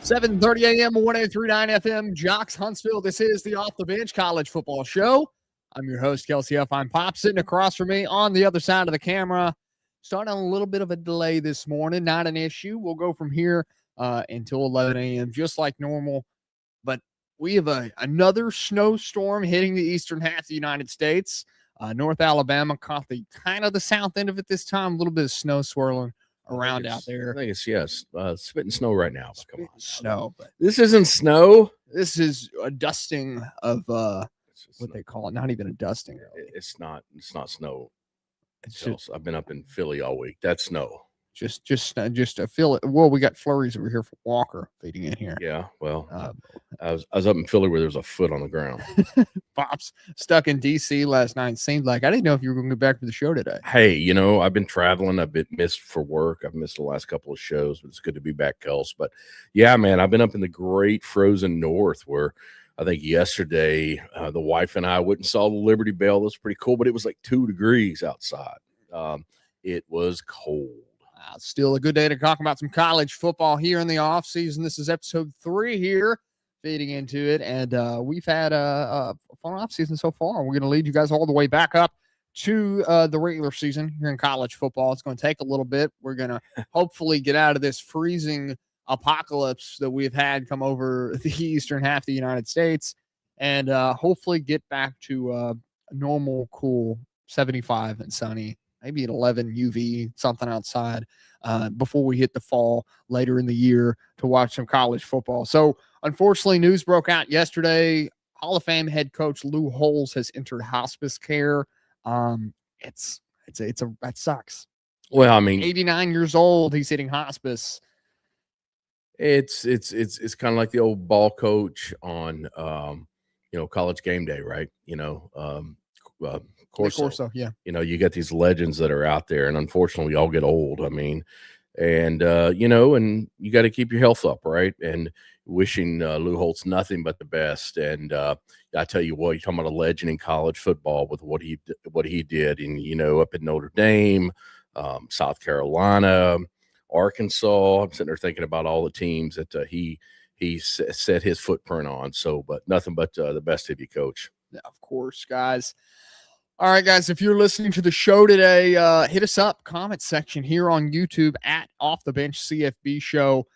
7:30 a.m. 103.9 FM, Jocks Huntsville. This is the Off the Bench College Football Show. I'm your host, Kelsey F. I'm Pop. Sitting across from me on the other side of the camera. Starting on a little bit of a delay this morning. Not an issue. We'll go from here until 11 a.m. just like normal. But we have another snowstorm hitting the eastern half of the United States. North Alabama caught the south end of it this time. A little bit of snow swirling around out there. I think it's spitting snow right now. Come on, snow. But this isn't snow. This is a dusting of what they call it. Not even a dusting. It's not snow. It's I've been up in Philly all week. That's snow. Just a feel it. Well, we got flurries over here from Walker feeding in here. Yeah. Well, I was up in Philly where there was a foot on the ground. Pops stuck in DC last night. Seemed like I didn't know if you were going to get back for the show today. Hey, I've been traveling. I've been missed for work. I've missed the last couple of shows, but it's good to be back, Kels. But yeah, man, I've been up in the great frozen north where I think yesterday the wife and I went and saw the Liberty Bell. It was pretty cool, but it was like 2 degrees outside. It was cold. Still a good day to talk about some college football here in the off season. This is episode 3 here, feeding into it, and we've had a fun off season so far. We're going to lead you guys all the way back up to the regular season here in college football. It's going to take a little bit. We're going to hopefully get out of this freezing apocalypse that we've had come over the eastern half of the United States, and hopefully get back to a normal, cool 75 and sunny. Maybe an 11 UV, something outside before we hit the fall later in the year to watch some college football. So, unfortunately, news broke out yesterday. Hall of Fame head coach Lou Holtz has entered hospice care. That sucks. Well, I mean, 89 years old, he's hitting hospice. It's kind of like the old ball coach on College Game Day, right? Corso, yeah. You get these legends that are out there, and unfortunately, we all get old. I mean, and and you got to keep your health up, right? And wishing Lou Holtz nothing but the best. And I tell you what, you're talking about a legend in college football with what he did, and up at Notre Dame, South Carolina, Arkansas. I'm sitting there thinking about all the teams that he set his footprint on. So, but nothing but the best of you, Coach. Yeah, of course, guys. All right, guys, if you're listening to the show today, hit us up, comment section here on YouTube at Off the Bench CFB Show.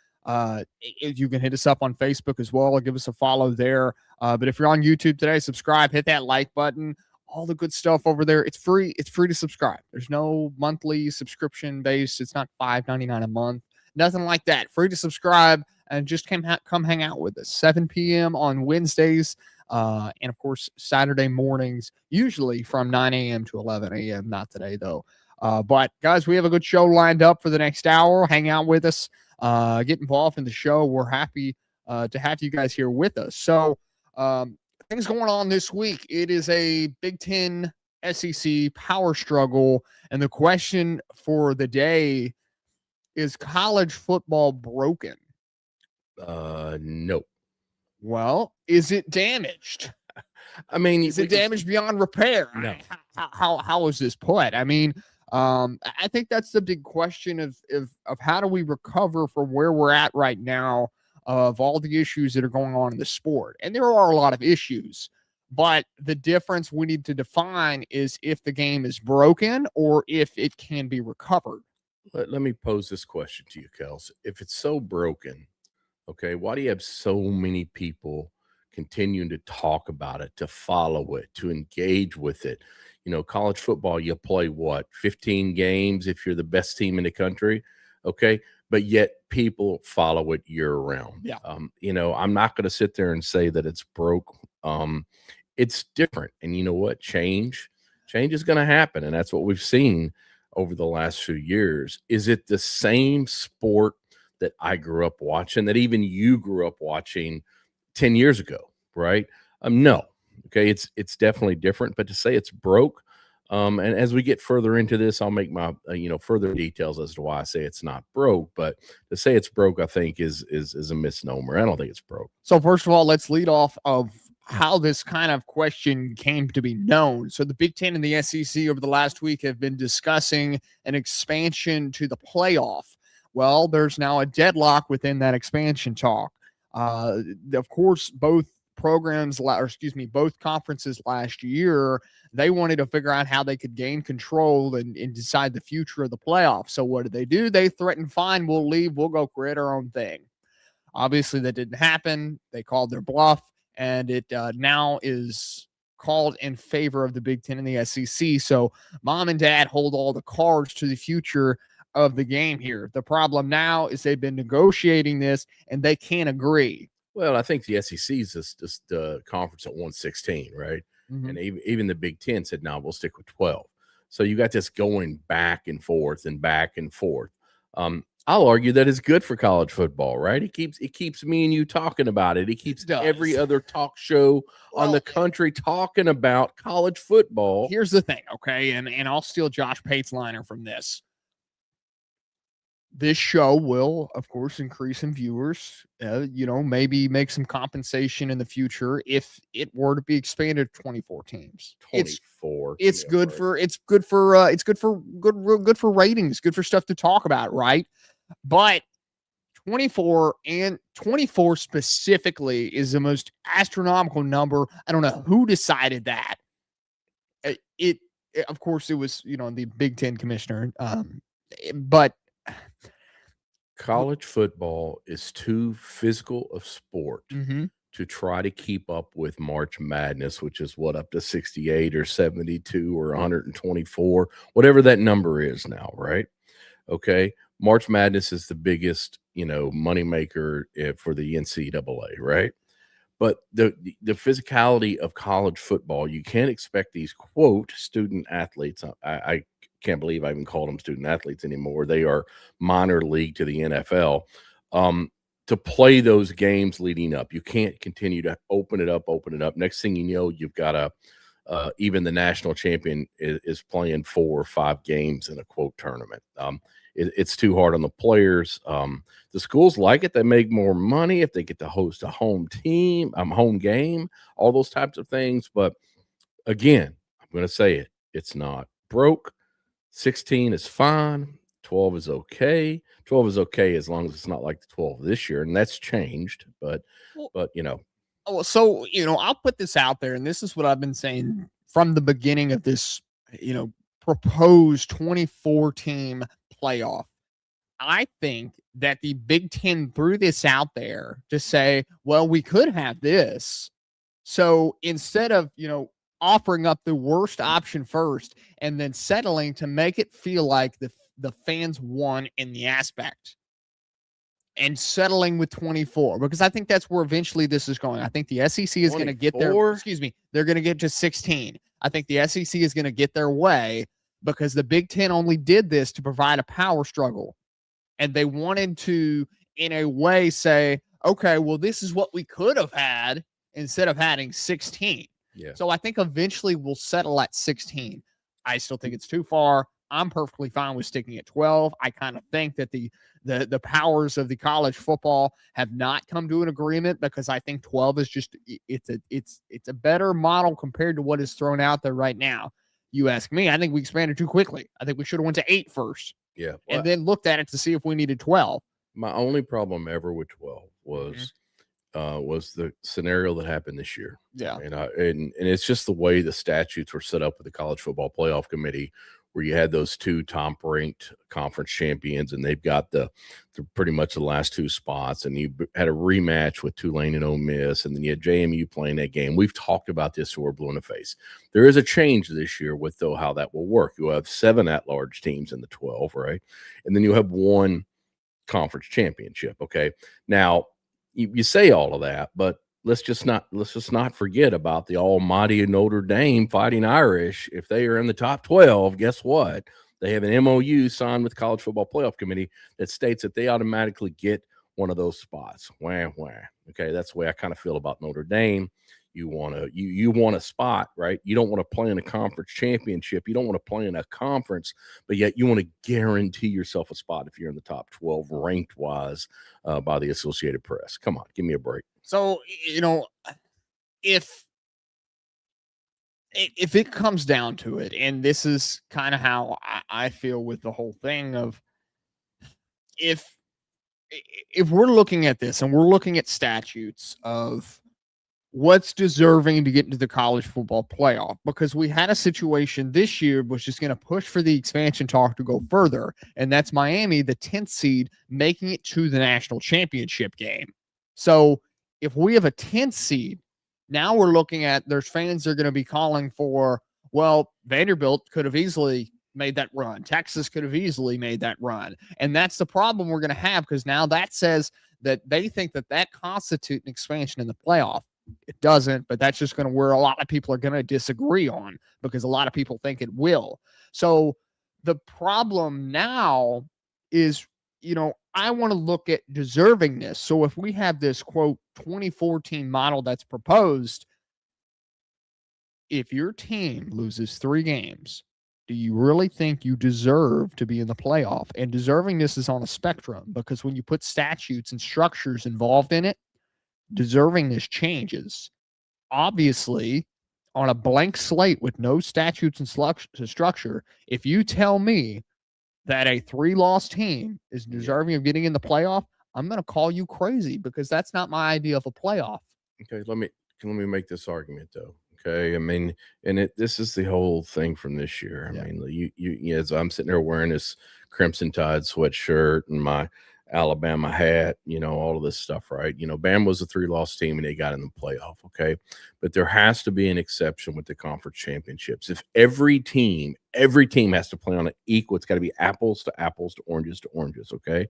You can hit us up on Facebook as well. Give us a follow there. But if you're on YouTube today, subscribe, hit that like button, all the good stuff over there. It's free. It's free to subscribe. There's no monthly subscription based. It's not $5.99 a month. Nothing like that. Free to subscribe and just come hang out with us. 7 p.m. on Wednesdays. And of course, Saturday mornings, usually from 9 a.m. to 11 a.m. Not today, though. But guys, we have a good show lined up for the next hour. Hang out with us, get involved in the show. We're happy to have you guys here with us. So things going on this week. It is a Big Ten SEC power struggle. And the question for the day is college football broken? No. Well, is it damaged? I mean, is it damaged beyond repair? No. How is this put? I mean, I think that's the big question of how do we recover from where we're at right now of all the issues that are going on in the sport. And there are a lot of issues, but the difference we need to define is if the game is broken or if it can be recovered. Let me pose this question to you, Kels. If it's so broken, okay, why do you have so many people continuing to talk about it, to follow it, to engage with it? College football, you play 15 games if you're the best team in the country, okay? But yet people follow it year round. Yeah. I'm not going to sit there and say that it's broke. It's different. And you know what? Change is going to happen. And that's what we've seen over the last few years. Is it the same sport that I grew up watching, that even you grew up watching 10 years ago, right? No. Okay, it's definitely different, but to say it's broke, and as we get further into this, I'll make my further details as to why I say it's not broke. But to say it's broke, I think is a misnomer. I don't think it's broke. So first of all, let's lead off of how this kind of question came to be known. So the Big Ten and the SEC over the last week have been discussing an expansion to the playoff. Well, there's now a deadlock within that expansion talk. Of course, both conferences last year, they wanted to figure out how they could gain control and decide the future of the playoffs. So what did they do? They threatened, fine, we'll leave, we'll go create our own thing. Obviously, that didn't happen. They called their bluff, and it now is called in favor of the Big Ten and the SEC. So mom and dad hold all the cards to the future of the game here. The problem now is they've been negotiating this, and they can't agree. Well, I think the SEC is just the conference at 116, right? Mm-hmm. And even the Big Ten said, no, we'll stick with 12. So you got this going back and forth and back and forth. I'll argue that it's good for college football, right? It keeps me and you talking about it. It keeps every other talk show on the country talking about college football. Here's the thing, okay? And I'll steal Josh Pate's liner from this. This show will, of course, increase in viewers, maybe make some compensation in the future if it were to be expanded to 24 teams. 24. It's good for ratings, good for stuff to talk about, right? But 24 specifically is the most astronomical number. I don't know who decided that. It of course, it was, the Big Ten commissioner. But college football is too physical of sport to try to keep up with March Madness, which is up to 68 or 72 or 124, whatever that number is now, right? Okay. March Madness is the biggest, moneymaker for the NCAA, right? But the physicality of college football, you can't expect these, quote, student athletes. I can't believe I even call them student athletes anymore. They are minor league to the NFL, to play those games leading up. You can't continue to open it up. Next thing you know, you've got even the national champion is playing 4 or 5 games in a quote tournament. It's too hard on the players. The schools like it. They make more money if they get to host a home game, all those types of things. But again, I'm going to say it. It's not broke. 16 is fine. 12 is okay. 12 is okay as long as it's not like the 12 this year, and that's changed. But so I'll put this out there, and this is what I've been saying from the beginning of this, proposed 24 team playoff. I think that the Big Ten threw this out there to say, well, we could have this. So instead of, offering up the worst option first and then settling to make it feel like the fans won in the aspect, and settling with 24, because I think that's where eventually this is going. I think the SEC is going to get there. They're going to get to 16. I think the SEC is going to get their way because the Big Ten only did this to provide a power struggle. And they wanted to, in a way, say, okay, well, this is what we could have had instead of having 16. Yeah. So I think eventually we'll settle at 16. I still think it's too far. I'm perfectly fine with sticking at 12. I kind of think that the powers of the college football have not come to an agreement, because I think 12 is just it's a better model compared to what is thrown out there right now. You ask me, I think we expanded too quickly. I think we should have went to 8 first. Yeah. And then looked at it to see if we needed 12. My only problem ever with 12 was the scenario that happened this year. Yeah. And it's just the way the statutes were set up with the College Football Playoff Committee, where you had those 2 top-ranked conference champions, and they've got the pretty much the last 2 spots, and you had a rematch with Tulane and Ole Miss, and then you had JMU playing that game. We've talked about this, so we're blue in the face. There is a change this year with, though, how that will work. You'll have 7 at-large teams in the 12, right? And then you'll have 1 conference championship, okay? Now, you say all of that, but let's just not forget about the almighty Notre Dame Fighting Irish. If they are in the top 12, guess what? They have an MOU signed with College Football Playoff Committee that states that they automatically get one of those spots. Wah, wah. Okay, that's the way I kind of feel about Notre Dame. You want a spot, right? You don't want to play in a conference championship. You don't want to play in a conference, but yet you want to guarantee yourself a spot if you're in the top 12 ranked wise by the Associated Press. Come on, give me a break. So, if it comes down to it, and this is kind of how I feel with the whole thing of, if if we're looking at this and we're looking at statutes of what's deserving to get into the college football playoff, because we had a situation this year which is going to push for the expansion talk to go further, and that's Miami, the 10th seed, making it to the national championship game. So if we have a 10th seed, now we're looking at, there's fans that are going to be calling for, well, Vanderbilt could have easily made that run. Texas could have easily made that run. And that's the problem we're going to have, because now that says that they think that that constitutes an expansion in the playoff. It doesn't, but that's just going to where a lot of people are going to disagree on, because a lot of people think it will. So the problem now is, I want to look at deservingness. So if we have this quote 2014 model that's proposed, if your team loses 3 games, do you really think you deserve to be in the playoff? And deservingness is on a spectrum, because when you put statutes and structures involved in it, deservingness changes. Obviously, on a blank slate with no statutes and structure, if you tell me that a 3-loss team is deserving of getting in the playoff, I'm going to call you crazy, because that's not my idea of a playoff. Okay, let me make this argument though. Okay, I mean, and this is the whole thing from this year. I mean, you as I'm sitting there wearing this Crimson Tide sweatshirt and my Alabama hat, all of this stuff, right? Bama was a 3-loss team and they got in the playoff, okay? But there has to be an exception with the conference championships. If every team has to play on an equal, it's got to be apples to apples to oranges, okay?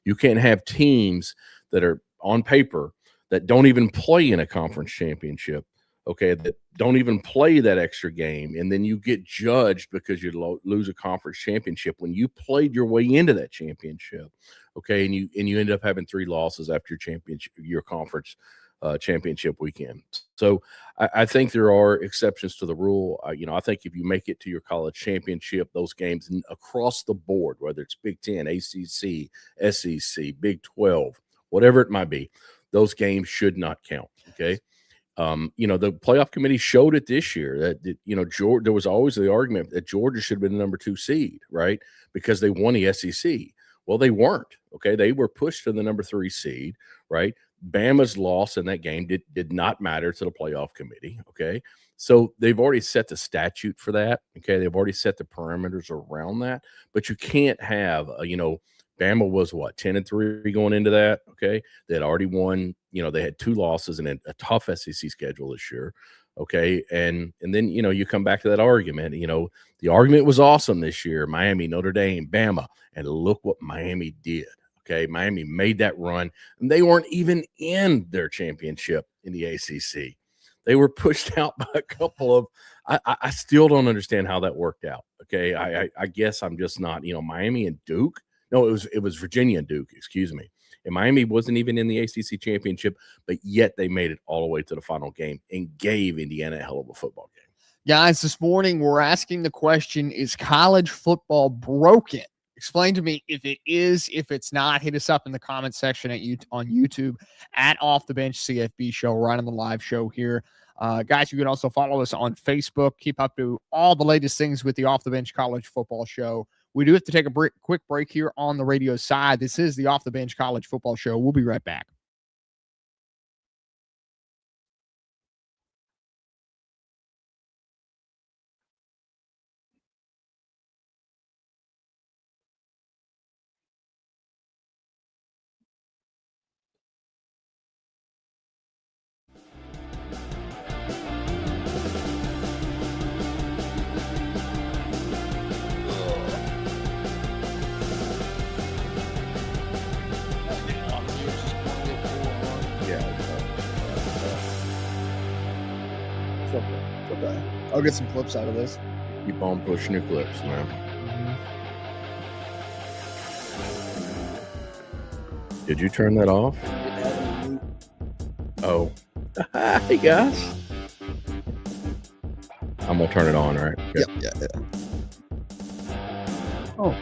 You can't have teams that are on paper that don't even play in a conference championship, okay, that don't even play that extra game, and then you get judged because you lose a conference championship when you played your way into that championship, okay, and you end up having 3 losses after your conference championship weekend. So I think there are exceptions to the rule. I think if you make it to your college championship, those games across the board, whether it's Big 10, ACC, SEC, Big 12, whatever it might be, those games should not count, okay? The playoff committee showed it this year that, Georgia, there was always the argument that Georgia should have been the number 2 seed, right? Because they won the SEC. Well, they weren't, okay? They were pushed to the number 3 seed, right? Bama's loss in that game did not matter to the playoff committee, okay? So they've already set the statute for that, okay? They've already set the parameters around that, but you can't have, Bama was 10-3 going into that. Okay. They had already won, they had 2 losses and a tough SEC schedule this year. Okay. And then, you come back to that argument, the argument was awesome this year, Miami, Notre Dame, Bama, and look what Miami did. Okay. Miami made that run and they weren't even in their championship in the ACC. They were pushed out by a couple of, I still don't understand how that worked out. Okay. I guess I'm just not, Miami and Duke. No, it was Virginia and Duke, excuse me. And Miami wasn't even in the ACC championship, but yet they made it all the way to the final game and gave Indiana a hell of a football game. Guys, this morning we're asking the question, is college football broken? Explain to me if it is, if it's not. Hit us up in the comment section on YouTube at Off the Bench CFB Show, right on the live show here. Guys, you can also follow us on Facebook. Keep up to all the latest things with the Off the Bench College Football Show. We do have to take a quick break here on the radio side. This is the Off the Bench College Football Show. We'll be right back. Okay. I'll get some clips out of this. Keep on pushing your clips, man. Mm-hmm. Did you turn that off? Oh. Hey, guys. I'm going to turn it on, right? Okay. Yeah. Oh.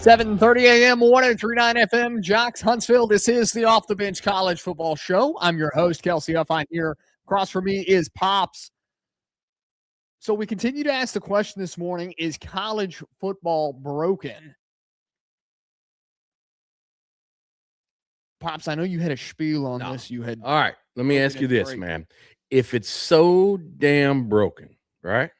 7:30 a.m. 1039 FM, Jocks, Huntsville. This is the Off the Bench College Football Show. I'm your host, Kelsey Huff. I'm here. Across from me is Pops. So we continue to ask the question this morning, is college football broken? Pops, I know you had a spiel on this. You had. All right, let me ask you this, man. If it's so damn broken, right?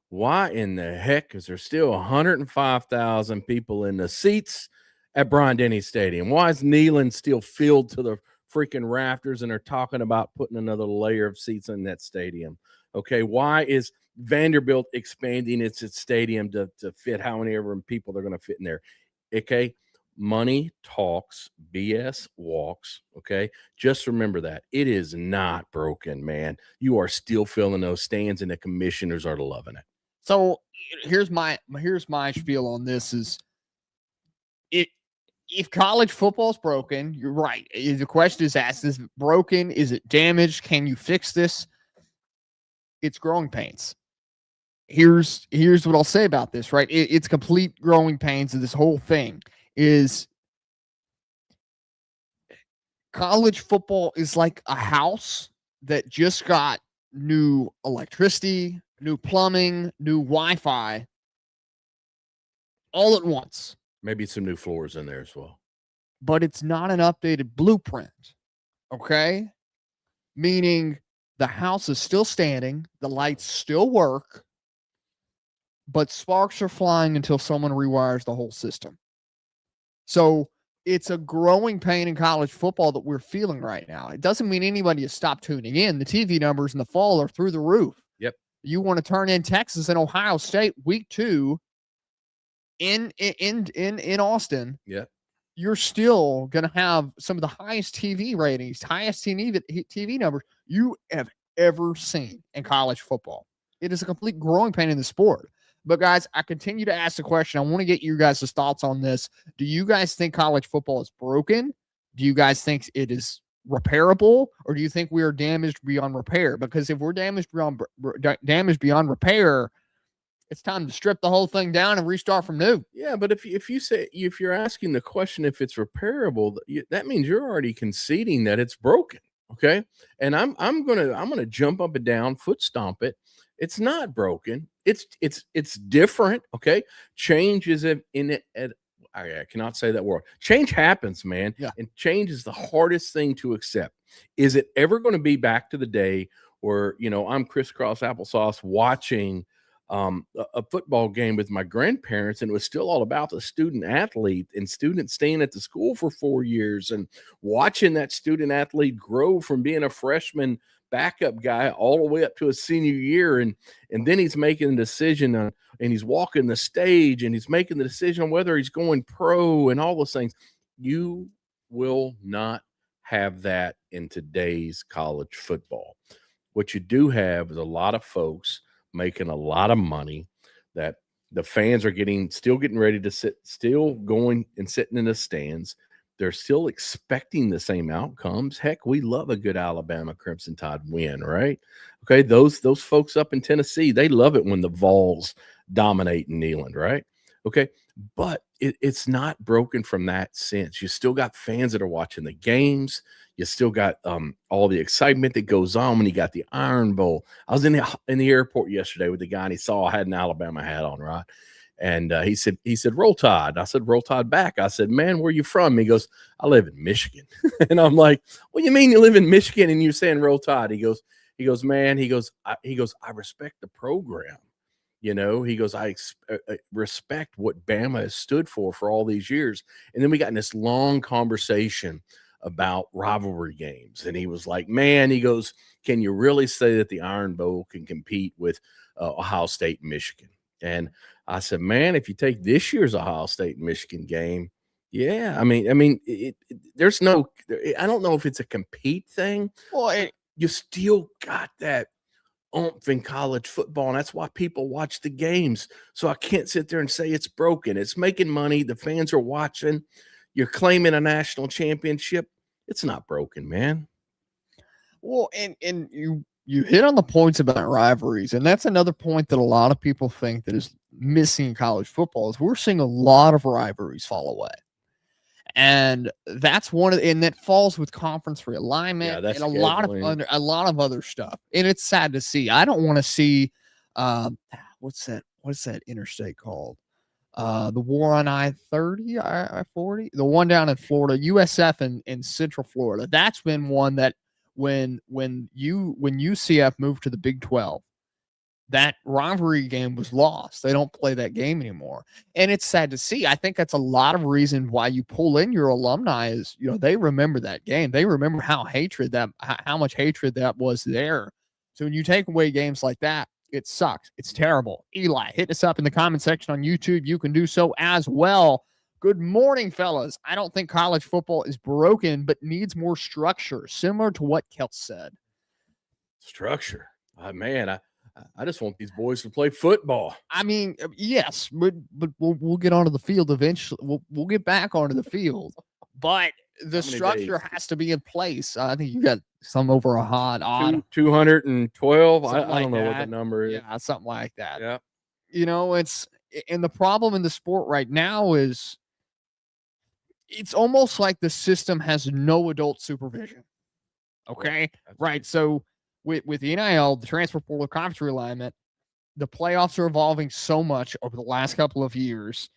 Why in the heck is there still 105,000 people in the seats at Bryant-Denny Stadium? Why is Neyland still filled to the freaking rafters and they're talking about putting another layer of seats in that stadium? Okay, why is Vanderbilt expanding its stadium to fit how many ever people they're going to fit in there? Okay, money talks, BS walks. Okay, just remember that. It is not broken, man. You are still filling those stands and the commissioners are loving it. So here's my spiel on this is if college football is broken, you're right. The question is asked, is it broken? Is it damaged? Can you fix this? It's growing pains. Here's what I'll say about this, right? It's complete growing pains of this whole thing is college football is like a house that just got new electricity, new plumbing, new Wi-Fi, all at once. Maybe some new floors in there as well. But it's not an updated blueprint, okay? Meaning the house is still standing, the lights still work, but sparks are flying until someone rewires the whole system. So it's a growing pain in college football that we're feeling right now. It doesn't mean anybody has stopped tuning in. The TV numbers in the fall are through the roof. Yep. You want to turn in Texas and Ohio State week 2 in Austin. Yep. You're still going to have some of the highest TV ratings, highest TV numbers you have ever seen in college football. It is a complete growing pain in the sport. But, guys, I continue to ask the question. I want to get you guys' thoughts on this. Do you guys think college football is broken? Do you guys think it is repairable? Or do you think we are damaged beyond repair? Because if we're damaged beyond repair, it's time to strip the whole thing down and restart from new. Yeah, but if you're asking the question if it's repairable, that means you're already conceding that it's broken. Okay, and I'm gonna jump up and down, foot stomp it. It's not broken. It's different. Okay, change is in it. I cannot say that word. Change happens, man. Yeah. And change is the hardest thing to accept. Is it ever going to be back to the day where I'm crisscross applesauce watching a football game with my grandparents, and it was still all about the student athlete and students staying at the school for 4 years and watching that student athlete grow from being a freshman backup guy all the way up to a senior year, and then he's making a decision and he's walking the stage and he's making the decision on whether he's going pro and all those things. You will not have that in today's college football. What you do have is a lot of folks making a lot of money that the fans are still getting ready to still going and sitting in the stands. They're still expecting the same outcomes. Heck, we love a good Alabama Crimson Tide win, right? Okay, those folks up in Tennessee, they love it when the Vols dominate in Neyland, right? Okay, but it's not broken from that sense. You still got fans that are watching the games. You still got all the excitement that goes on when you got the Iron Bowl. I was in the airport yesterday with the guy, and he saw I had an Alabama hat on, right? And he said, "Roll Tide." I said, "Roll Tide back." I said, "Man, where are you from?" He goes, "I live in Michigan." And I'm like, "What do you mean you live in Michigan and you're saying Roll Tide?" He goes, "Man," he goes, "I respect the program." He goes, I respect what Bama has stood for all these years. And then we got in this long conversation about rivalry games. And he was like, "Man," he goes, "can you really say that the Iron Bowl can compete with Ohio State and Michigan?" And I said, "Man, if you take this year's Ohio State and Michigan game, yeah, I mean, there's no, I don't know if it's a compete thing. Well, you still got that oomph in college football, and that's why people watch the games. So I can't sit there and say it's broken. It's making money. The fans are watching. You're claiming a national championship. It's not broken, man." Well, and you hit on the points about rivalries, and that's another point that a lot of people think that is missing in college football is we're seeing a lot of rivalries fall away. And that's and that falls with conference realignment and a lot of other stuff. And it's sad to see. I don't want to see what's that interstate called? The war on I-30, I-40, the one down in Florida, USF in Central Florida. That's been one that when UCF moved to the Big 12, that rivalry game was lost. They don't play that game anymore. And it's sad to see. I think that's a lot of reason why you pull in your alumni is, they remember that game. They remember how much hatred that was there. So when you take away games like that, it sucks. It's terrible. Eli, hit us up in the comment section on YouTube. You can do so as well. Good morning, fellas. I don't think college football is broken, but needs more structure, similar to what Kelt said. Structure. Man, I just want these boys to play football. I mean, yes, but we'll get onto the field eventually. We'll get back onto the field, but the structure has to be in place. I think you got some over a odd 212. I don't know what the number is. Yeah, something like that. Yeah. And the problem in the sport right now is it's almost like the system has no adult supervision. Okay. Right. So with the NIL, the transfer portal, conference realignment, the playoffs are evolving so much over the last couple of years.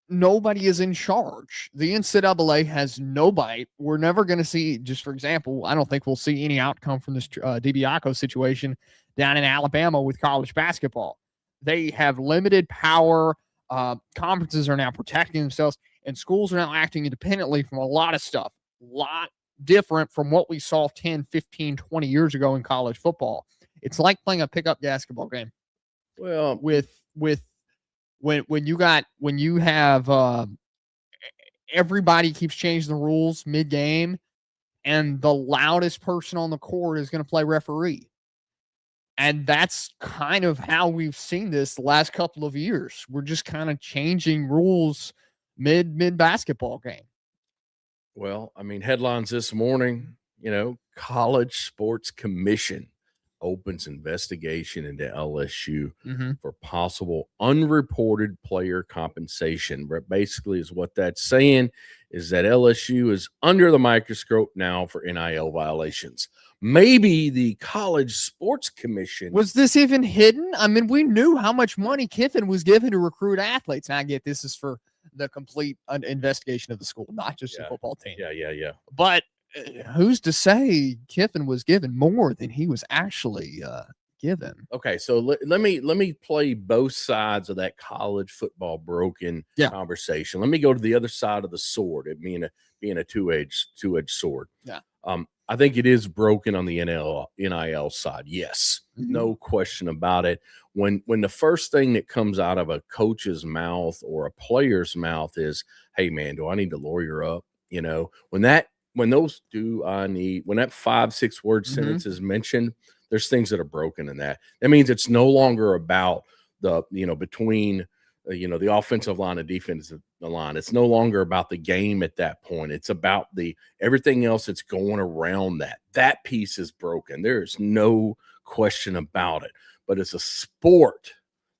Nobody is in charge. The NCAA has no bite. We're never going to see, just for example, I don't think we'll see any outcome from this DiBiaco situation down in Alabama with college basketball. They have limited power. Conferences are now protecting themselves, and schools are now acting independently from a lot of stuff. A lot different from what we saw 10, 15, 20 years ago in college football. It's like playing a pickup basketball game. Well, when you have everybody keeps changing the rules mid-game, and the loudest person on the court is going to play referee. And that's kind of how we've seen this the last couple of years. We're just kind of changing rules mid basketball game. Well, I mean, headlines this morning, College Sports Commission opens investigation into LSU for possible unreported player compensation. But basically is what that's saying is that LSU is under the microscope now for NIL violations. Maybe the College Sports Commission. Was this even hidden? I mean, we knew how much money Kiffin was given to recruit athletes. And I get this is for the complete investigation of the school, not just the football team. Yeah. But who's to say Kiffin was given more than he was actually given? Okay, so let me play both sides of that college football broken conversation. Let me go to the other side of the sword, it being a two-edged sword. Yeah. I think it is broken on the NIL side. Yes, no question about it. When the first thing that comes out of a coach's mouth or a player's mouth is, "Hey man, do I need to lawyer up?" When that 5-6 word sentence is mentioned, there's things that are broken in that. That means it's no longer about between the offensive line and defensive line. It's no longer about the game at that point. It's about everything else that's going around that. That piece is broken. There's no question about it. But it's a sport,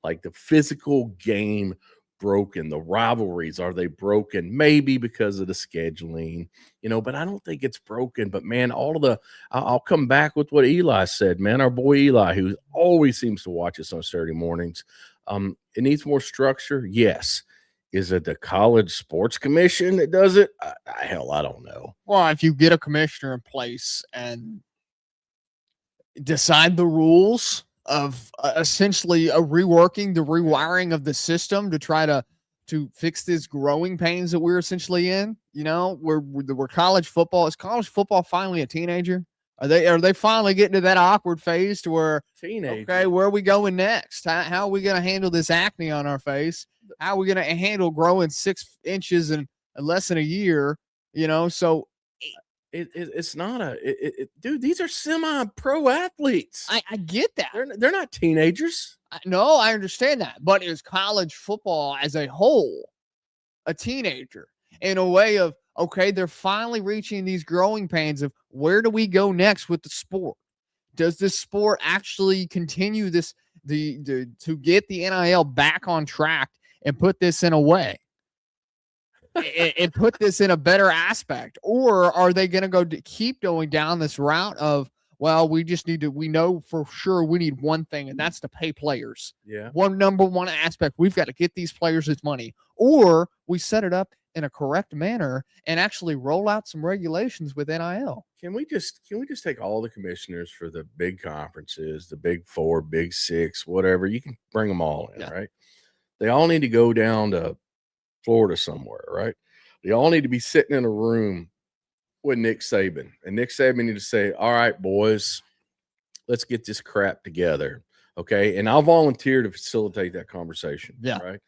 like the physical game, broken. The rivalries, are they broken? Maybe because of the scheduling, but I don't think it's broken. But man, I'll come back with what Eli said, man. Our boy Eli, who always seems to watch us on Saturday mornings. It needs more structure. Yes. Is it the College Sports Commission that does it? Hell, I don't know. Well, if you get a commissioner in place and decide the rules of essentially rewiring of the system to try to fix these growing pains that we're essentially in, we're college football. Is college football finally a teenager? Are they finally getting to that awkward phase to where, okay, where are we going next? How are we going to handle this acne on our face? How are we going to handle growing 6 inches in less than a year? So it's not dude, these are semi-pro athletes. I get that. They're not teenagers. No, I understand that. But is college football as a whole a teenager in a way of, okay, they're finally reaching these growing pains of where do we go next with the sport? Does this sport actually continue this to get the NIL back on track and put this in a way and put this in a better aspect? Or are they going to keep going down this route of, well, we know for sure we need one thing, and that's to pay players. Yeah. Number one aspect, we've got to get these players this money, or we set it up in a correct manner and actually roll out some regulations with NIL. Can we just take all the commissioners for the big conferences, the big 4, big 6, whatever? You can bring them all in, right? They all need to go down to Florida somewhere, right? They all need to be sitting in a room with Nick Saban, and Nick Saban need to say, all right, boys, let's get this crap together. Okay. And I'll volunteer to facilitate that conversation. Yeah. Right.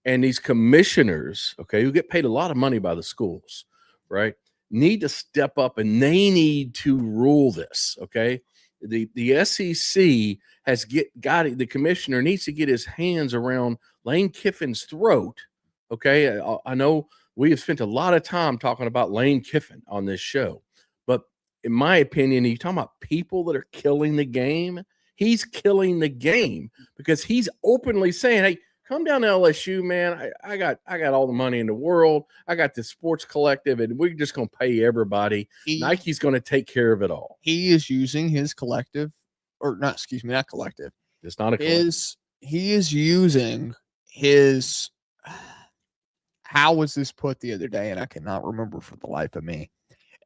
And these commissioners, okay, who get paid a lot of money by the schools, right, need to step up, and they need to rule this. Okay. The SEC has got the commissioner needs to get his hands around Lane Kiffin's throat. Okay. I know we have spent a lot of time talking about Lane Kiffin on this show, but in my opinion, you're talking about people that are killing the game. He's killing the game because he's openly saying, hey, come down to LSU, man. I got all the money in the world. I got this sports collective, and we're just going to pay everybody. Nike's going to take care of it all. He is using his collective, or not, excuse me, not collective. It's not a collective. He is using his, how was this put the other day? And I cannot remember for the life of me.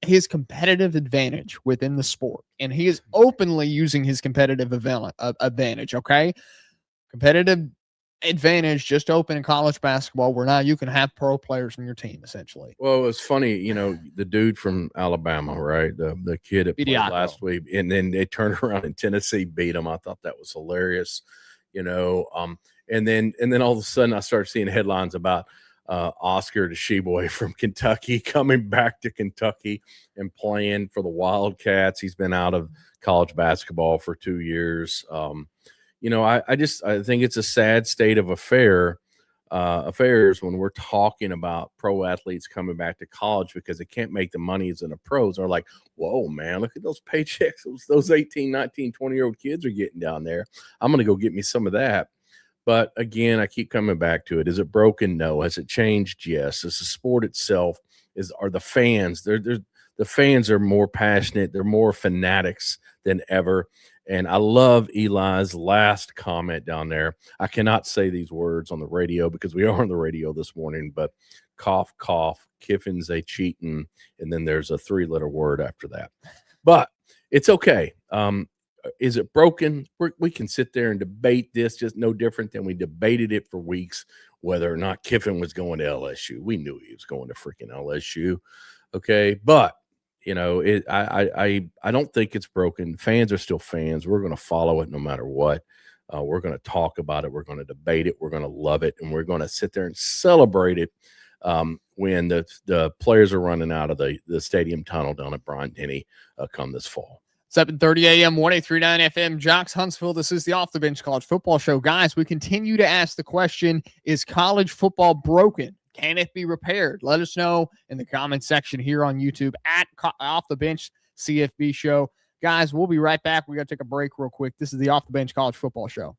His competitive advantage within the sport. And he is openly using his competitive advantage. Okay. Competitive advantage just open in college basketball, where now you can have pro players on your team, essentially. Well, it's funny, the dude from Alabama, right? The kid that played last week, and then they turned around and Tennessee beat him. I thought that was hilarious, and then all of a sudden I started seeing headlines about Oscar Tshiebwe from Kentucky coming back to Kentucky and playing for the Wildcats. He's been out of college basketball for 2 years. I think it's a sad state of affairs when we're talking about pro athletes coming back to college because they can't make the money as in the pros. They're like, whoa, man, look at those paychecks those 18, 19, 20-year-old kids are getting down there. I'm going to go get me some of that. But again, I keep coming back to it. Is it broken? No. Has it changed? Yes. Is the sport itself? Are the fans? The fans are more passionate. They're more fanatics than ever. And I love Eli's last comment down there. I cannot say these words on the radio because we are on the radio this morning, but cough, cough, Kiffin's a cheating. And then there's a 3-letter word after that. But it's okay. Is it broken? We can sit there and debate this, just no different than we debated it for weeks, whether or not Kiffin was going to LSU. We knew he was going to freaking LSU. Okay. But, I don't think it's broken. Fans are still fans. We're going to follow it no matter what. We're going to talk about it. We're going to debate it. We're going to love it. And we're going to sit there and celebrate it when the players are running out of the stadium tunnel down at Bryant-Denny come this fall. 7:30 a.m., 1839 FM, Jocks Huntsville. This is the Off the Bench College Football Show. Guys, we continue to ask the question, is college football broken? Can it be repaired? Let us know in the comment section here on YouTube at Off the Bench CFB Show. Guys, we'll be right back. We got to take a break real quick. This is the Off the Bench College Football Show.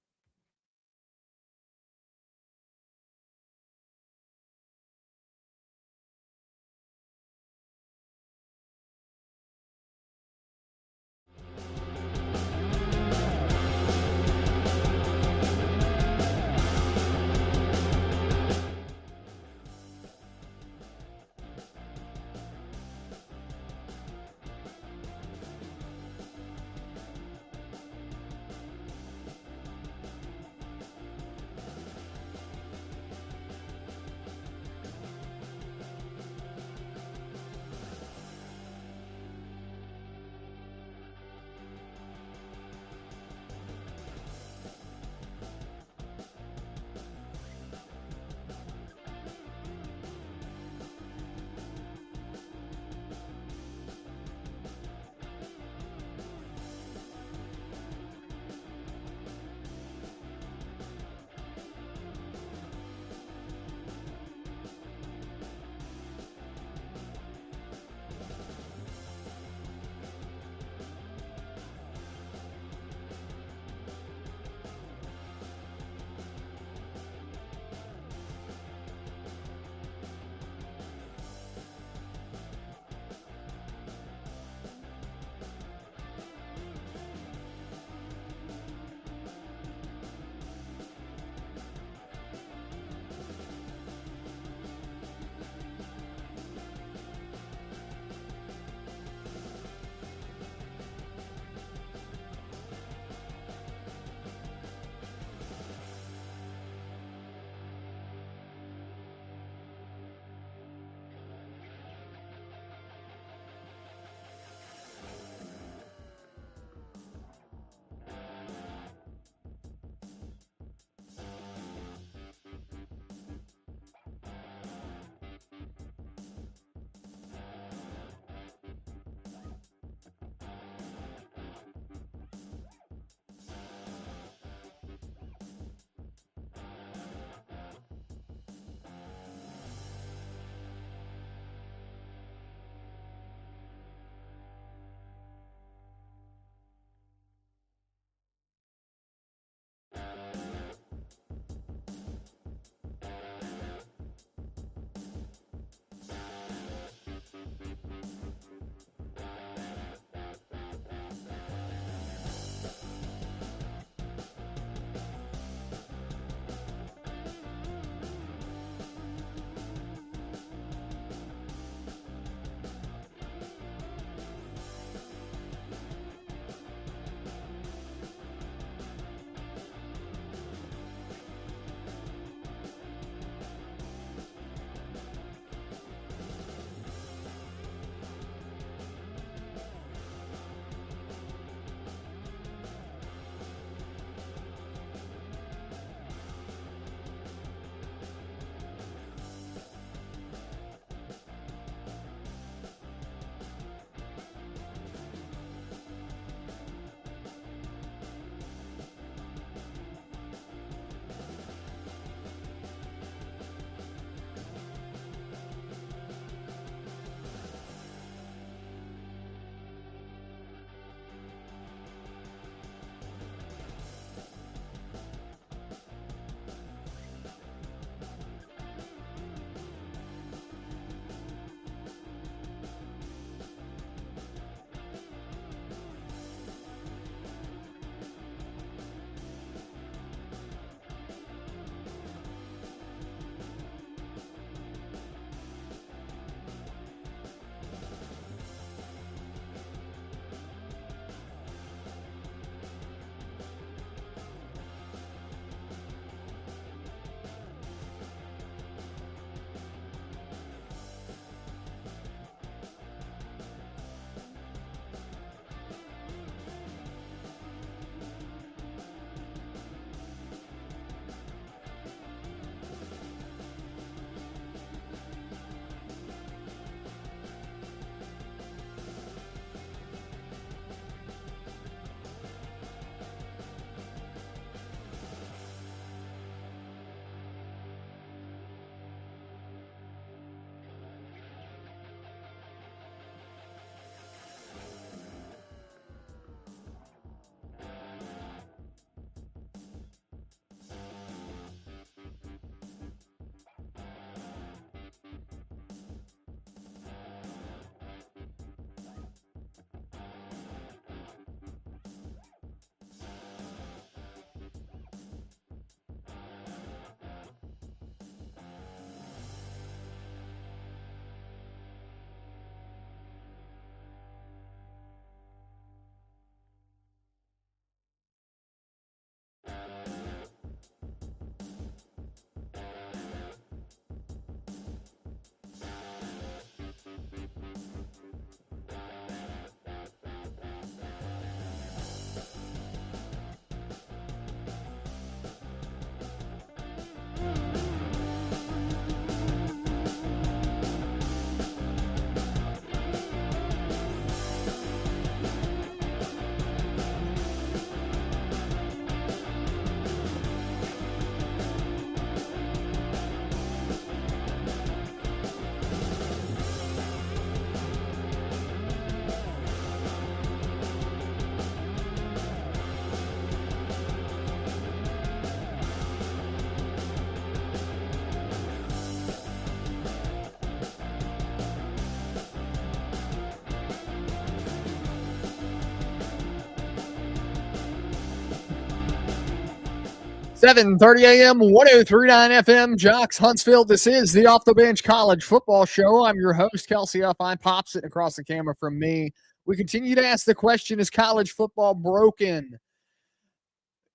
7:30 a.m., 103.9 FM, Jocks, Huntsville. This is the Off the Bench College Football Show. I'm your host, Kelsey F. Pop, sitting across the camera from me. We continue to ask the question, is college football broken?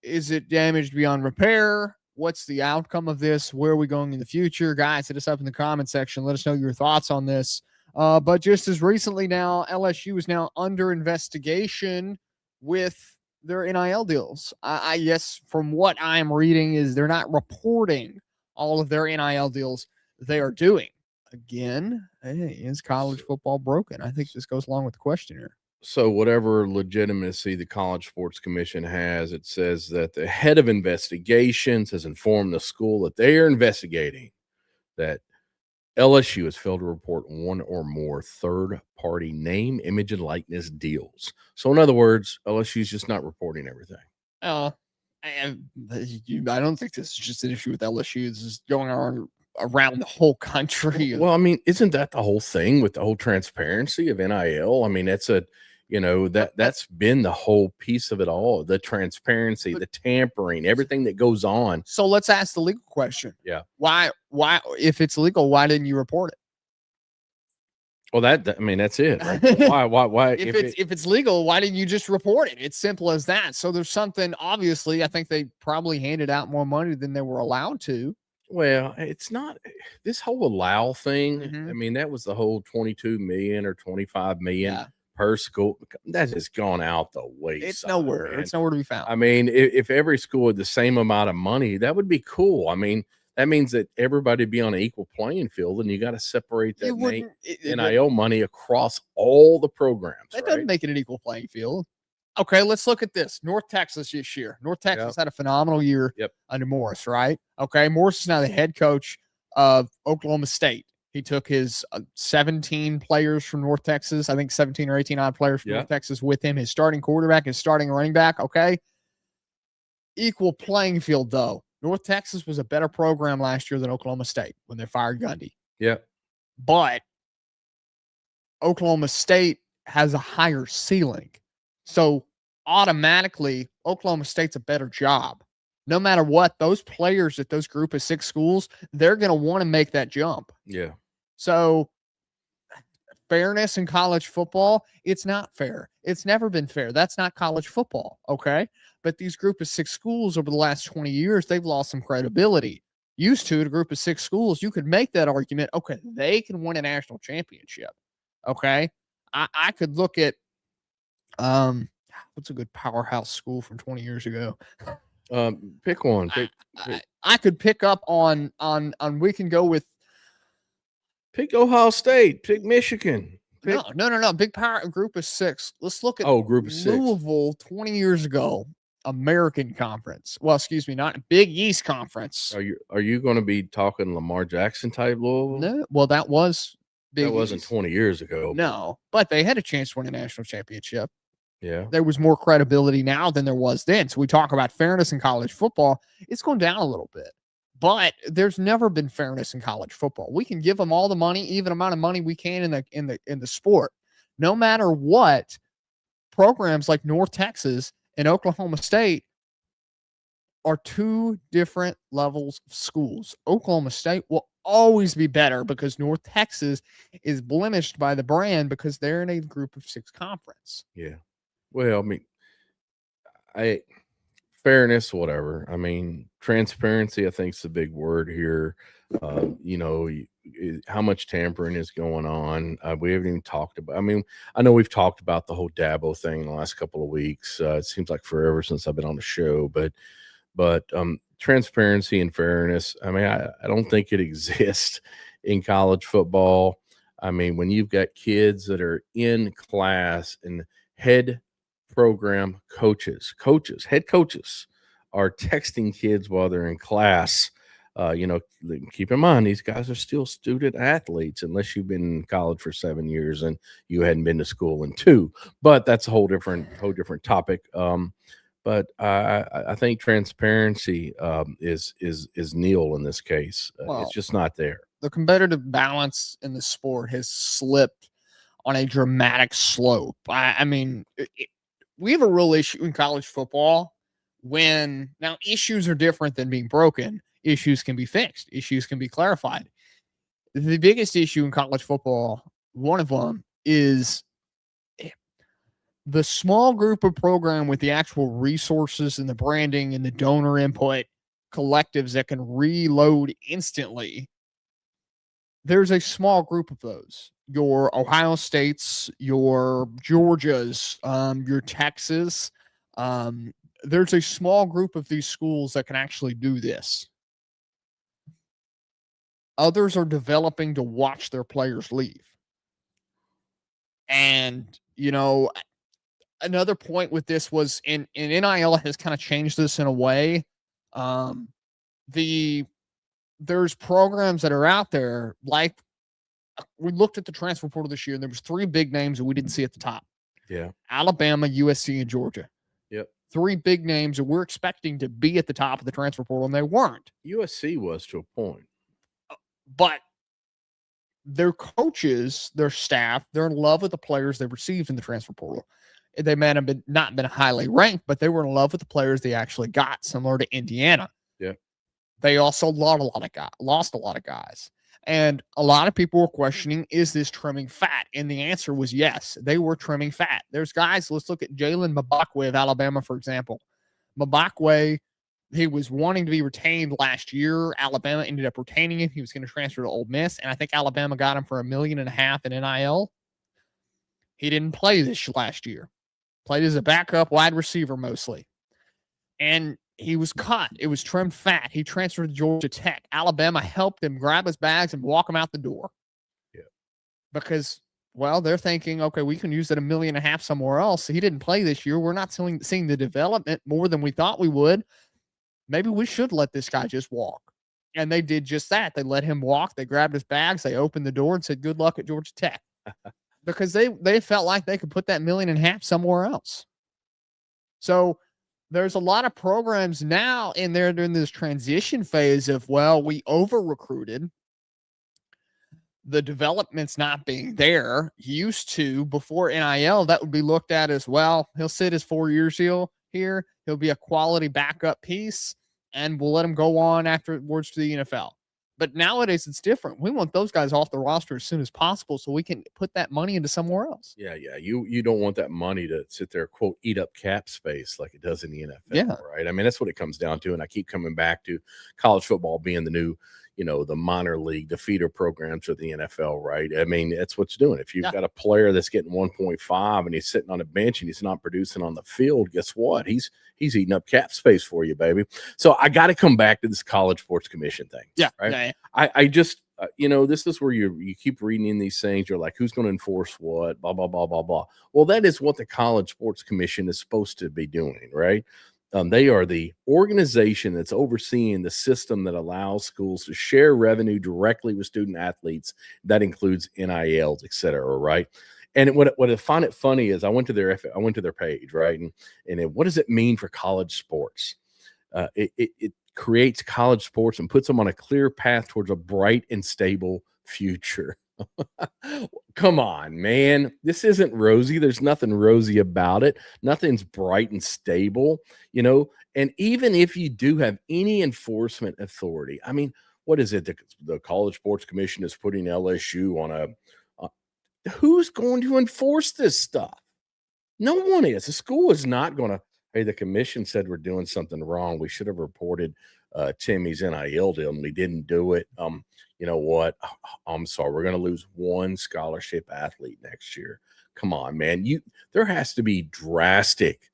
Is it damaged beyond repair? What's the outcome of this? Where are we going in the future? Guys, hit us up in the comment section. Let us know your thoughts on this. But just as recently now, LSU is now under investigation with their NIL deals. I guess from what I'm reading is they're not reporting all of their NIL deals they are doing. Again, hey, is college football broken? I think this goes along with the question here. So whatever legitimacy the College Sports Commission has, it says that the head of investigations has informed the school that they are investigating that LSU has failed to report one or more third-party name, image, and likeness deals. So in other words, LSU is just not reporting everything. I don't think this is just an issue with LSU. This is going on around the whole country. Well, I mean, isn't that the whole thing with the whole transparency of NIL? I mean, that's been the whole piece of it all, the transparency, the tampering, everything that goes on. So let's ask the legal question. Yeah. Why, if it's legal, why didn't you report it? Well, that's it. Right? Why? If it's legal, why didn't you just report it? It's simple as that. So there's something, obviously, I think they probably handed out more money than they were allowed to. Well, it's not this whole allow thing. Mm-hmm. I mean, that was the whole 22 million or 25 million per school. That has gone out the wayside. It's nowhere. Man. It's nowhere to be found. I mean, if every school had the same amount of money, that would be cool. I mean, that means that everybody be on an equal playing field, and you got to separate that NIL money across all the programs. That doesn't make it an equal playing field. Okay, let's look at this. North Texas this year. North Texas had a phenomenal year under Morris, right? Okay, Morris is now the head coach of Oklahoma State. He took his 17 players from North Texas, I think 17 or 18 odd players from North Texas with him, his starting quarterback, his starting running back, okay? Equal playing field, though. North Texas was a better program last year than Oklahoma State when they fired Gundy. Yeah. But Oklahoma State has a higher ceiling. So automatically, Oklahoma State's a better job. No matter what, those players at those group of 6 schools, they're going to want to make that jump. Yeah. So fairness in college football, it's not fair. It's never been fair. That's not college football, okay? But these group of 6 schools over the last 20 years, they've lost some credibility. Used to, a group of 6 schools, you could make that argument, okay, they can win a national championship, okay? I could look at what's a good powerhouse school from 20 years ago? Pick one. I could pick up on we can go with pick Ohio State, pick Michigan. No. Big power group of 6. Let's look at group of 6. Louisville 20 years ago, American Conference. Well, excuse me, not Big East Conference. Are you going to be talking Lamar Jackson type Louisville? No, well, that was Big That wasn't East. 20 years ago. No, but they had a chance to win a national championship. Yeah. There was more credibility now than there was then. So we talk about fairness in college football. It's going down a little bit, but there's never been fairness in college football. We can give them all the money, even amount of money we can in the sport. No matter what, programs like North Texas and Oklahoma State are 2 different levels of schools. Oklahoma State will always be better because North Texas is blemished by the brand because they're in a group of 6 conference. Yeah. Well, I mean, fairness, whatever. I mean, transparency, I think is the big word here. How much tampering is going on. We haven't even talked about, I know we've talked about the whole Dabo thing in the last couple of weeks. It seems like forever since I've been on the show, but transparency and fairness, I don't think it exists in college football. I mean, when you've got kids that are in class and head program head coaches are texting kids while they're in class. Keep in mind, these guys are still student athletes unless you've been in college for 7 years and you hadn't been to school in 2. But that's a whole different topic. But I think transparency is nil in this case. It's just not there. The competitive balance in the sport has slipped on a dramatic slope. We have a real issue in college football when now issues are different than being broken. Issues can be fixed. Issues can be clarified. The biggest issue in college football, one of them, is the small group of program with the actual resources and the branding and the donor input collectives that can reload instantly. There's a small group of those. Your Ohio States, your Georgias, your Texas. There's a small group of these schools that can actually do this. Others are developing to watch their players leave. And, another point with this was in NIL has kind of changed this in a way. There's programs that are out there, like we looked at the transfer portal this year, and there was 3 big names that we didn't see at the top. Yeah. Alabama, USC, and Georgia. Yep. 3 big names that we're expecting to be at the top of the transfer portal, and they weren't. USC was to a point. But their coaches, their staff, they're in love with the players they received in the transfer portal. They may have not been highly ranked, but they were in love with the players they actually got, similar to Indiana. Yeah. They also lost a lot of guys. And a lot of people were questioning, is this trimming fat? And the answer was yes, they were trimming fat. There's guys, let's look at Jalen Mbakwe of Alabama, for example. Mbakwe, he was wanting to be retained last year. Alabama ended up retaining him. He was going to transfer to Ole Miss, and I think Alabama got him for $1.5 million in NIL. He didn't play this last year. Played as a backup wide receiver mostly. And he was cut. It was trimmed fat. He transferred to Georgia Tech. Alabama helped him grab his bags and walk him out the door. Yeah. Because, well, they're thinking, okay, we can use that $1.5 million somewhere else. He didn't play this year. We're not seeing the development more than we thought we would. Maybe we should let this guy just walk. And they did just that. They let him walk. They grabbed his bags. They opened the door and said, good luck at Georgia Tech. Because they felt like they could put that $1.5 million somewhere else. So there's a lot of programs now in there during this transition phase of, well, we over-recruited. The development's not being there. Used to, before NIL, that would be looked at as, well, he'll sit his 4 years here. He'll be a quality backup piece, and we'll let him go on afterwards to the NFL. But nowadays it's different. We want those guys off the roster as soon as possible so we can put that money into somewhere else. Yeah. You don't want that money to sit there, quote, eat up cap space like it does in the NFL, right? I mean, that's what it comes down to. And I keep coming back to college football being the new, the minor league, the feeder programs of the NFL, right? I mean, that's what's doing. If you've got a player that's getting 1.5 and he's sitting on a bench and he's not producing on the field, guess what? He's eating up cap space for you, baby. So I got to come back to this College Sports Commission thing. Yeah. Right. Yeah. I just, this is where you keep reading in these things. You're like, who's going to enforce what? Blah, blah, blah, blah, blah. Well, that is what the College Sports Commission is supposed to be doing, right? They are the organization that's overseeing the system that allows schools to share revenue directly with student athletes. That includes NILs, et cetera, right? And what I find it funny is I went to their page, right? And what does it mean for college sports? It creates college sports and puts them on a clear path towards a bright and stable future. Come on, man. This isn't rosy. There's nothing rosy about it. Nothing's bright and stable, And even if you do have any enforcement authority, I mean, what is it? The College Sports Commission is putting LSU on who's going to enforce this stuff? No one is. The school is not going to, hey, the commission said we're doing something wrong. We should have reported Timmy's NIL deal, and we didn't do it. You know what? I'm sorry. We're going to lose one scholarship athlete next year. Come on, man. There has to be drastic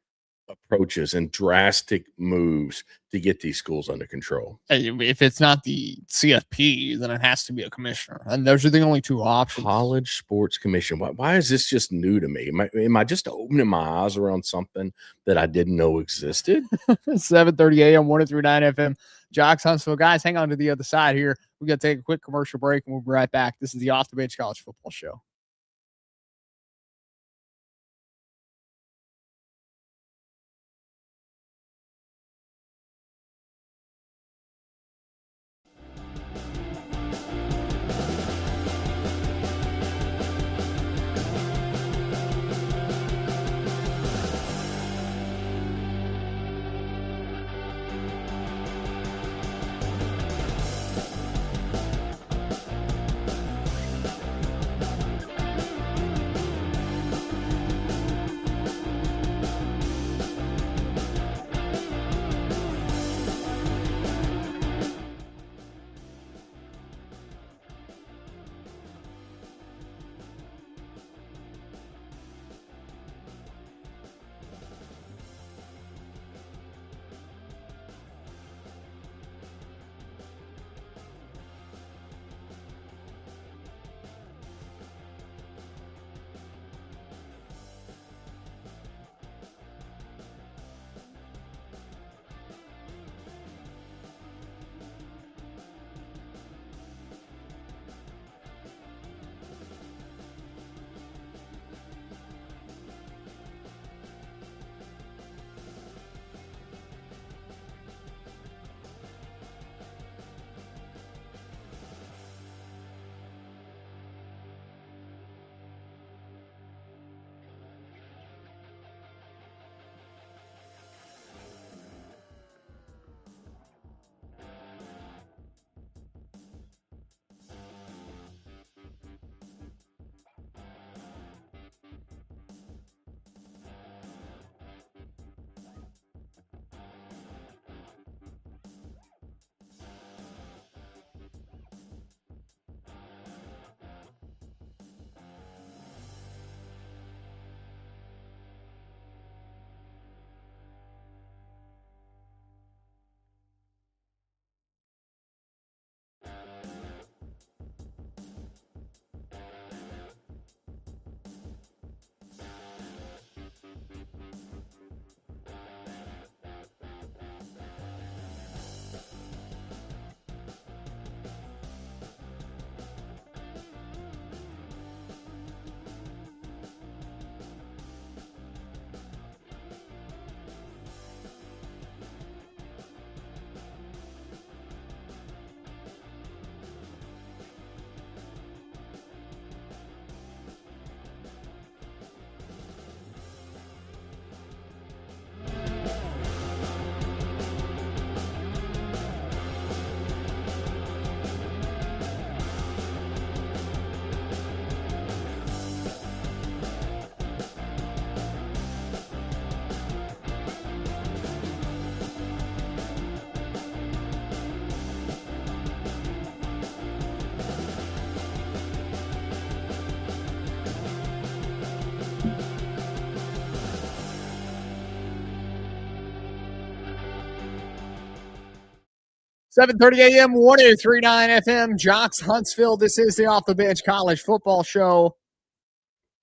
approaches and drastic moves to get these schools under control. If it's not the CFP, then it has to be a commissioner. And those are the only 2 options. College Sports Commission. Why is this just new to me? Am I just opening my eyes around something that I didn't know existed? 7:30 a.m., 103.9 FM. Jocks, Huntsville. Guys, hang on to the other side here. We got to take a quick commercial break, and we'll be right back. This is the Off the Bench College Football Show. 7:30 a.m., 1039 FM, Jocks Huntsville. This is the Off the Bench College Football Show.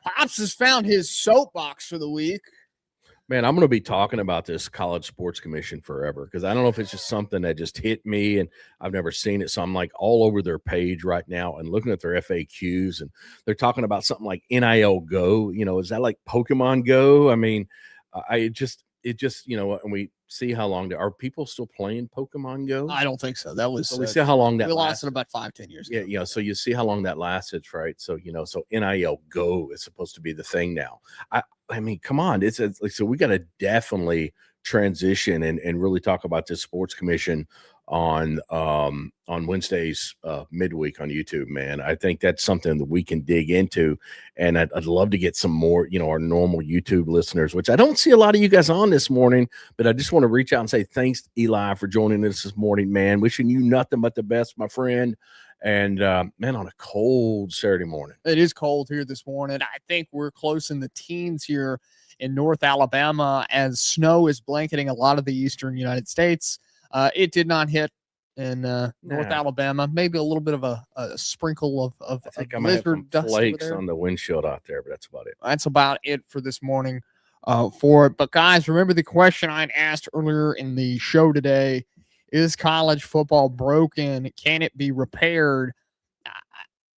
Pops has found his soapbox for the week. Man, I'm going to be talking about this College Sports Commission forever because I don't know if it's just something that just hit me and I've never seen it. So I'm like all over their page right now and looking at their FAQs, and they're talking about something like NIL Go. You know, is that like Pokemon Go? I mean, it just, you know, and we see how long are people still playing Pokemon Go? I don't think so. That was, so we see how long that we lost it about 5-10 years ago. Yeah. So you see how long that lasted, right? So, you know, so NIL Go is supposed to be the thing now. I mean, come on. It's like, so we got to definitely transition and really talk about this sports commission on Wednesdays midweek on YouTube, man. I think that's something that we can dig into, and I'd love to get some more, you know, our normal YouTube listeners, which I don't see a lot of you guys on this morning, but I just want to reach out and say thanks, Eli, for joining us this morning, man. Wishing you nothing but the best, my friend. And man, on a cold Saturday morning. It is cold here this morning. I think we're close in the teens here in North Alabama as snow is blanketing a lot of the eastern United States. It did not hit in North Alabama. Maybe a little bit of a sprinkle of I think I might have some flakes on the windshield out there, but that's about it. That's about it for this morning for it. But guys, remember the question I'd asked earlier in the show today: is college football broken? Can it be repaired?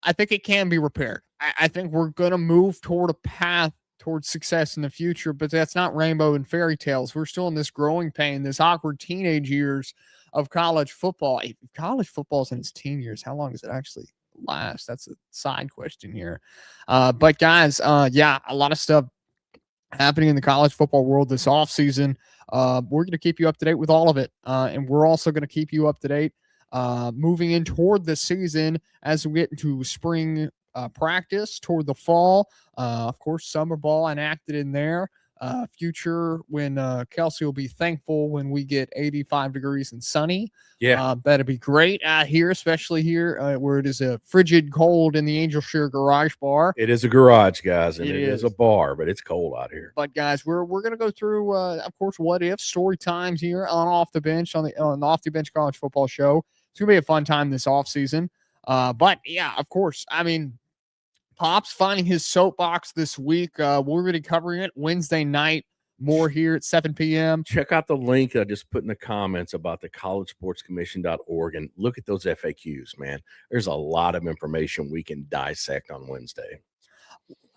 I think it can be repaired. I think we're going to move toward a path towards success in the future, but that's not rainbow and fairy tales. We're still in this growing pain, this awkward teenage years of college football. If college football's in its teen years, how long does it actually last? That's a side question here. But guys, yeah, a lot of stuff happening in the college football world this offseason. We're going to keep you up to date with all of it. And we're also going to keep you up to date moving in toward the season as we get into spring practice toward the fall. Of course, summer ball enacted in there. Future when Kelsey will be thankful when we get 85 degrees and sunny. Yeah, that'd be great out here, especially here where it is a frigid cold in the Angel Share Garage Bar. It is a garage, guys, and it is a bar, but it's cold out here. But guys, we're gonna go through, of course, what if story times here on Off the Bench on the Off the Bench College Football Show. It's gonna be a fun time this offseason. But yeah, of course, I mean, Pop's finding his soapbox this week. We're going to be covering it Wednesday night. More here at 7 p.m. Check out the link I just put in the comments about the collegesportscommission.org and look at those FAQs, man. There's a lot of information we can dissect on Wednesday.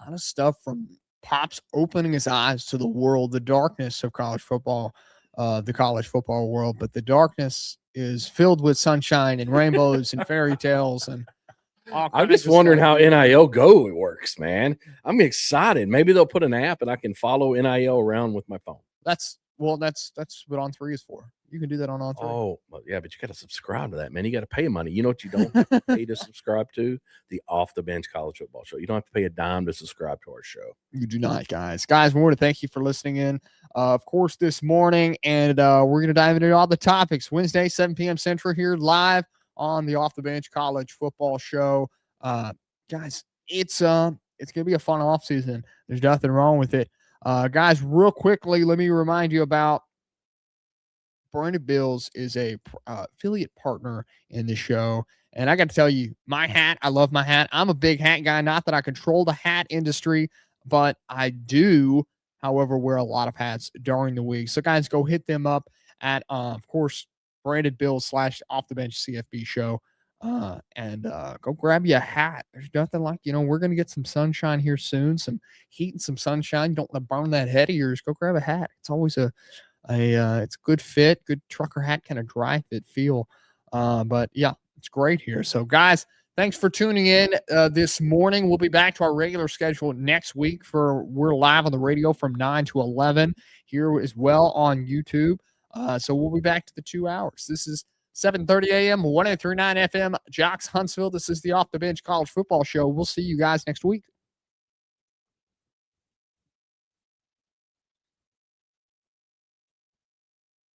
A lot of stuff from Pop's opening his eyes to the world, the darkness of college football, the college football world. But the darkness is filled with sunshine and rainbows and fairy tales and I'm just wondering how NIL Go works, man. I'm excited. Maybe they'll put an app and I can follow NIL around with my phone. That's what On3 is for. You can do that on On3. Oh, well, yeah, but you got to subscribe to that, man. You got to pay money. You know what you don't have to pay to subscribe to? The Off the Bench College Football Show. You don't have to pay a dime to subscribe to our show. You do not, guys. Guys, we want to thank you for listening in, of course, this morning. And we're going to dive into all the topics. Wednesday, 7 p.m. Central here live on the Off the Bench College Football Show. Guys, it's going to be a fun offseason. There's nothing wrong with it. Guys, real quickly, let me remind you about Brandon Bills is a affiliate partner in the show. And I got to tell you, my hat, I love my hat. I'm a big hat guy. Not that I control the hat industry, but I do, however, wear a lot of hats during the week. So, guys, go hit them up at, of course, Brandon Bills / Off the Bench CFB show. And go grab you a hat. There's nothing like, we're going to get some sunshine here soon, some heat and some sunshine. You don't want to burn that head of yours. Go grab a hat. It's always it's a good fit, good trucker hat, kind of dry fit feel. But yeah, it's great here. So guys, thanks for tuning in this morning. We'll be back to our regular schedule next week we're live on the radio from 9 to 11 here as well on YouTube. So we'll be back to the 2 hours. This is 7:30 a.m., 1039 FM, Jocks Huntsville. This is the Off the Bench College Football Show. We'll see you guys next week.